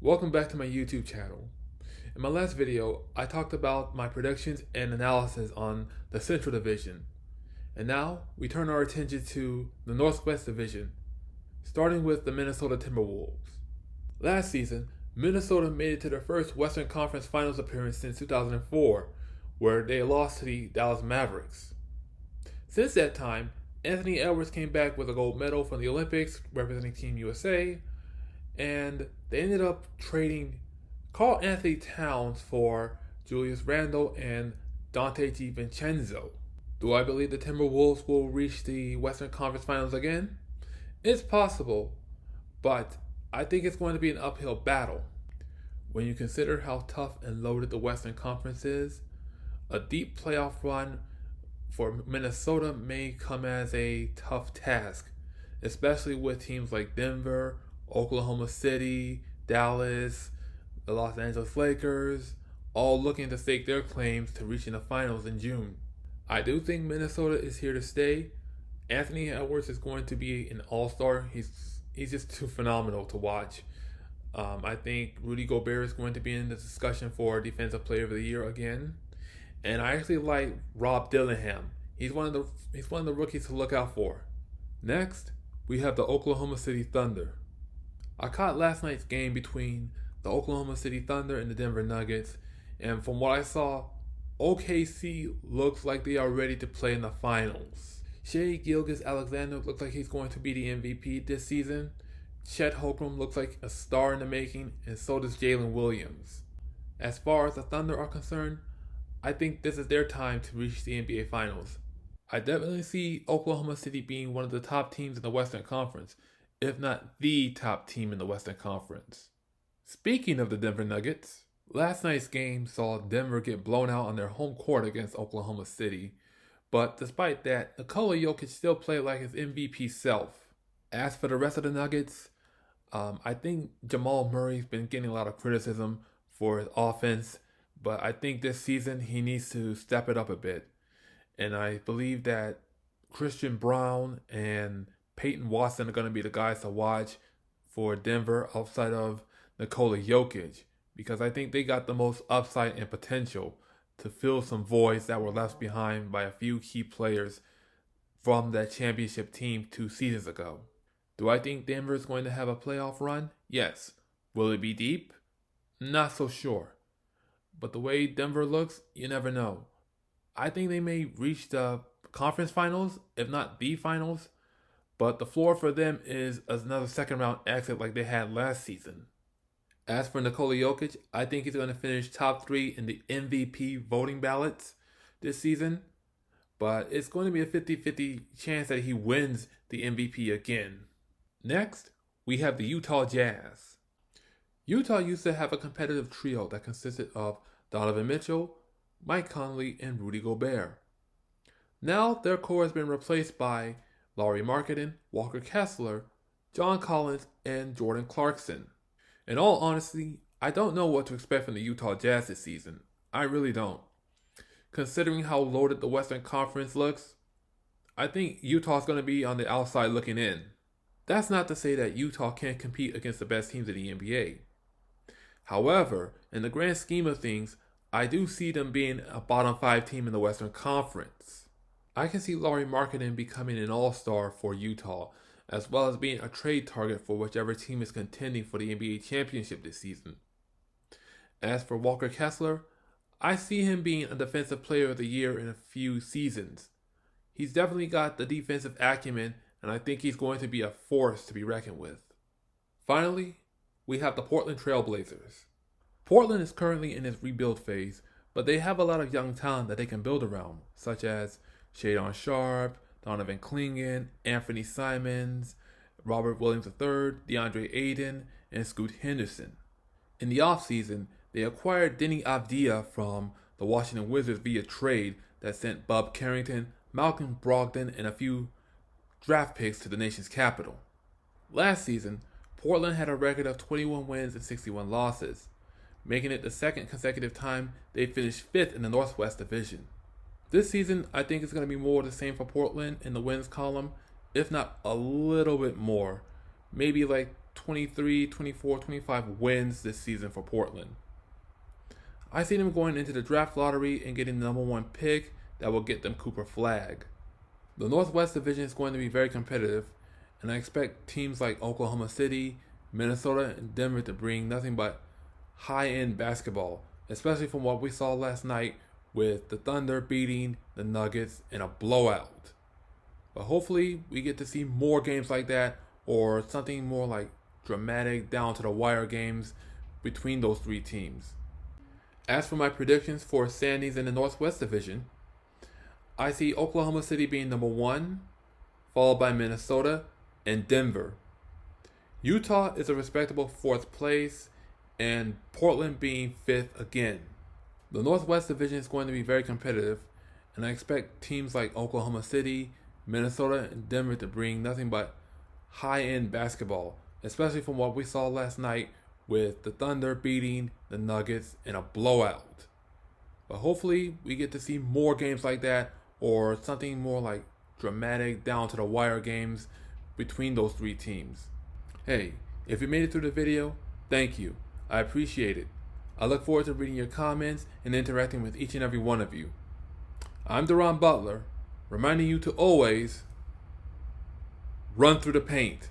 Welcome back to my YouTube channel. In my last video, I talked about my predictions and analysis on the Central Division. And now, we turn our attention to the Northwest Division, starting with the Minnesota Timberwolves. Last season, Minnesota made it to their first Western Conference Finals appearance since 2004, where they lost to the Dallas Mavericks. Since that time, Anthony Edwards came back with a gold medal from the Olympics representing Team USA, and they ended up trading Karl Anthony Towns for Julius Randle and Dante DiVincenzo. Do I believe the Timberwolves will reach the Western Conference Finals again? It's possible, but I think it's going to be an uphill battle. When you consider how tough and loaded the Western Conference is, a deep playoff run for Minnesota may come as a tough task, especially with teams like Denver, Oklahoma City, Dallas, the Los Angeles Lakers, all looking to stake their claims to reaching the finals in June. I do think Minnesota is here to stay. Anthony Edwards is going to be an all-star. He's just too phenomenal to watch. I think Rudy Gobert is going to be in the discussion for Defensive Player of the Year again. And I actually like Rob Dillingham. He's one of the rookies to look out for. Next, we have the Oklahoma City Thunder. I caught last night's game between the Oklahoma City Thunder and the Denver Nuggets, and from what I saw, OKC looks like they are ready to play in the finals. Shai Gilgeous-Alexander looks like he's going to be the MVP this season. Chet Holmgren looks like a star in the making, and so does Jalen Williams. As far as the Thunder are concerned, I think this is their time to reach the NBA Finals. I definitely see Oklahoma City being one of the top teams in the Western Conference, if not the top team in the Western Conference. Speaking of the Denver Nuggets, last night's game saw Denver get blown out on their home court against Oklahoma City, but despite that, Nikola Jokic still played like his MVP self. As for the rest of the Nuggets, I think Jamal Murray's been getting a lot of criticism for his offense, but I think this season he needs to step it up a bit. And I believe that Christian Brown and Peyton Watson are going to be the guys to watch for Denver outside of Nikola Jokic, because I think they got the most upside and potential to fill some voids that were left behind by a few key players from that championship team 2 seasons ago. Do I think Denver is going to have a playoff run? Yes. Will it be deep? Not so sure. But the way Denver looks, you never know. I think they may reach the conference finals, if not the finals, but the floor for them is another second round exit like they had last season. As for Nikola Jokic, I think he's going to finish top 3 in the MVP voting ballots this season, but it's going to be a 50-50 chance that he wins the MVP again. Next, we have the Utah Jazz. Utah used to have a competitive trio that consisted of Donovan Mitchell, Mike Conley, and Rudy Gobert. Now their core has been replaced by Lauri Markkanen, Walker Kessler, John Collins, and Jordan Clarkson. In all honesty, I don't know what to expect from the Utah Jazz this season. I really don't. Considering how loaded the Western Conference looks, I think Utah's going to be on the outside looking in. That's not to say that Utah can't compete against the best teams in the NBA. However, in the grand scheme of things, I do see them being a bottom 5 team in the Western Conference. I can see Lauri Markkanen becoming an all-star for Utah, as well as being a trade target for whichever team is contending for the NBA championship this season. As for Walker Kessler, I see him being a Defensive Player of the Year in a few seasons. He's definitely got the defensive acumen, and I think he's going to be a force to be reckoned with. Finally, we have the Portland Trail Blazers. Portland is currently in its rebuild phase, but they have a lot of young talent that they can build around, such as Shadon Sharpe, Donovan Clingan, Anthony Simons, Robert Williams III, DeAndre Ayton, and Scoot Henderson. In the offseason, they acquired Denny Avdia from the Washington Wizards via trade that sent Bub Carrington, Malcolm Brogdon, and a few draft picks to the nation's capital. Last season, Portland had a record of 21 wins and 61 losses, making it the second consecutive time they finished 5th in the Northwest Division. This season, I think it's going to be more of the same for Portland in the wins column, if not a little bit more. Maybe like 23, 24, 25 wins this season for Portland. I see them going into the draft lottery and getting the number one pick that will get them Cooper Flag. The Northwest Division is going to be very competitive, and I expect teams like Oklahoma City, Minnesota, and Denver to bring nothing but high-end basketball, especially from what we saw last night with the Thunder beating the Nuggets in a blowout. But hopefully we get to see more games like that, or something more like dramatic down to the wire games between those three teams. As for my predictions for standings in the Northwest Division, I see Oklahoma City being number 1, followed by Minnesota and Denver. Utah is a respectable 4th place, and Portland being 5th again. The Northwest Division is going to be very competitive, and I expect teams like Oklahoma City, Minnesota, and Denver to bring nothing but high-end basketball, especially from what we saw last night with the Thunder beating the Nuggets in a blowout. But hopefully we get to see more games like that, or something more like dramatic down to the wire games between those three teams. Hey, if you made it through the video, thank you. I appreciate it. I look forward to reading your comments and interacting with each and every one of you. I'm Deron Butler, reminding you to always run through the paint.